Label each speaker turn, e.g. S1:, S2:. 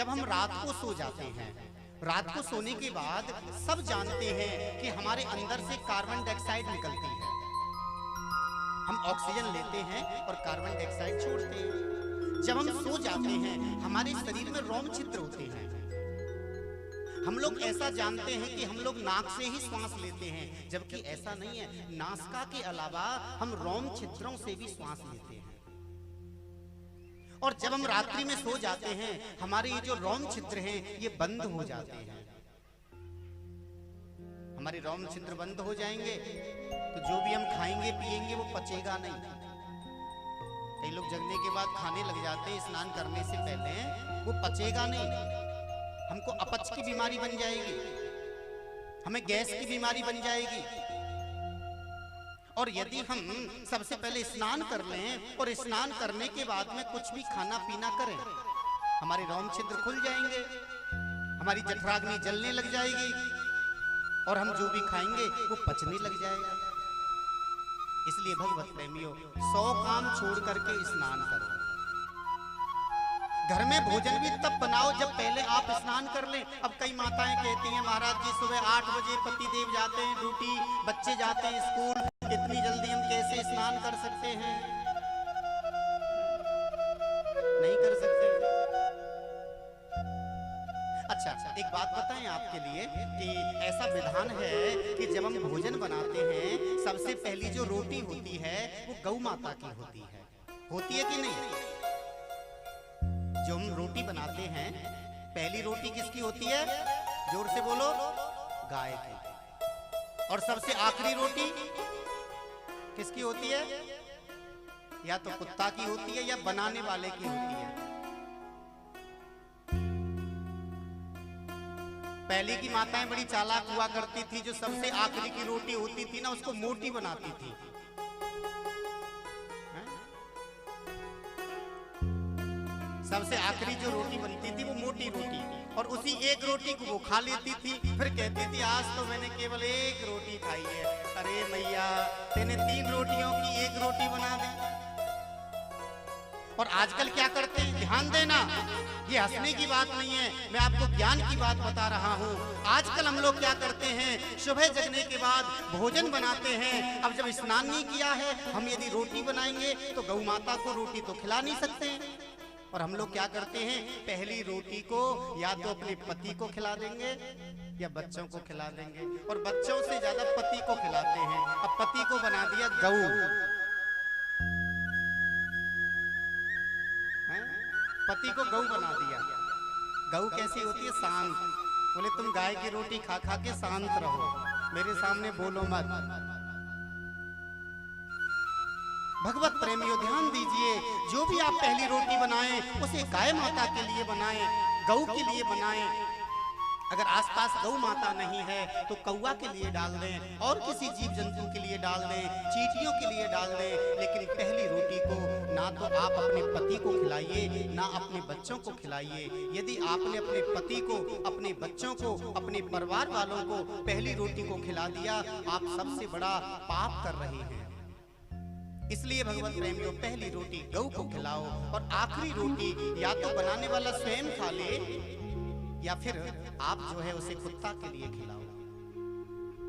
S1: जब हम रात को सो जाते हैं, रात को सोने के बाद सब जानते हैं कि हमारे अंदर से कार्बन डाइऑक्साइड निकलती है। हम ऑक्सीजन लेते हैं और कार्बन डाइऑक्साइड छोड़ते हैं। जब हम सो जाते हैं हमारे शरीर में रोम छिद्र होते हैं। हम लोग ऐसा जानते हैं कि हम लोग नाक से ही श्वास लेते हैं, जबकि ऐसा नहीं है। नासिका के अलावा हम रोम छिद्रों से भी श्वास लेते हैं। और जब हम रात्रि में सो जाते हैं हमारे ये जो रोम छिद्र हैं ये बंद हो जाते हैं। हमारे रोम छिद्र बंद हो जाएंगे तो जो भी हम खाएंगे पिएंगे वो पचेगा नहीं। कई लोग जगने के बाद खाने लग जाते हैं स्नान करने से पहले, वो पचेगा नहीं। हमको अपच की बीमारी बन जाएगी, हमें गैस की बीमारी बन जाएगी। और यदि हम सबसे पहले स्नान कर लें और स्नान करने के बाद में कुछ भी खाना पीना करें, हमारे रोम छिद्र खुल जाएंगे, हमारी जठराग्नि जलने लग जाएगी और हम जो भी खाएंगे वो पचने लग जाएगा। इसलिए भगवत प्रेमियों, 100 काम छोड़ करके स्नान करो। घर में भोजन भी तब बनाओ जब पहले आप स्नान कर लें। अब कई माताएं कहती हैं महाराज जी सुबह 8 बजे पति देव जाते हैं ड्यूटी, बच्चे जाते हैं स्कूल, इतनी जल्दी हम कैसे स्नान कर सकते हैं? नहीं कर सकते। अच्छा, एक बात बताएं आपके लिए कि ऐसा विधान है कि जब हम भोजन बनाते हैं सबसे पहली जो रोटी होती है वो गौ माता की होती है कि नहीं? जो हम रोटी बनाते हैं पहली रोटी किसकी होती है? जोर से बोलो। गाय की। और सबसे आखिरी रोटी किसकी होती है? या तो कुत्ता की होती है या बनाने वाले की होती है। पहले की माताएं बड़ी चालाक हुआ करती थी, जो सबसे आखिरी की रोटी होती थी ना उसको मोटी बनाती थी। सबसे आखिरी जो रोटी बनती थी वो मोटी रोटी, और उसी एक रोटी को वो खा लेती थी। फिर कहती थी आज तो मैंने केवल एक रोटी खाई है। अरे मैया, तेने 3 रोटियों की एक रोटी बना दी। और आजकल क्या करते हैं, ध्यान देना, ये हंसने की बात नहीं है, मैं आपको ज्ञान की बात बता रहा हूँ। आजकल हम लोग क्या करते हैं, सुबह जगने के बाद भोजन बनाते हैं। अब जब स्नान नहीं किया है, हम यदि रोटी बनाएंगे तो गौ माता को रोटी तो खिला नहीं सकते। और हम लोग क्या करते हैं, पहली रोटी को या तो अपने पति को खिला देंगे या बच्चों को खिला देंगे, और बच्चों से ज्यादा पति को खिलाते हैं। अब पति को बना दिया गौ, पति को गौ बना दिया। गौ कैसी होती है? शांत। बोले तुम गाय की रोटी खा खा के शांत रहो, मेरे सामने बोलो मत। भगवत प्रेमियों ध्यान दीजिए, जो भी आप पहली रोटी बनाएं उसे गाय माता के लिए बनाएं, गौ के लिए बनाएं। अगर आसपास गौ माता नहीं है तो कौवा के लिए डाल दें, और किसी जीव जंतु के लिए डाल दें, चींटियों के लिए डाल दें। लेकिन पहली रोटी को ना तो आप अपने पति को खिलाइए ना अपने बच्चों को खिलाइए। यदि आपने अपने पति को, अपने बच्चों को, अपने परिवार वालों को पहली रोटी को खिला दिया, आप सबसे बड़ा पाप कर रहे हैं। इसलिए भगवत प्रेमियों, पहली रोटी गौ को खिलाओ और आखिरी रोटी या तो बनाने वाला स्वयं खा ले या फिर आप जो है उसे कुत्ता के लिए खिलाओ।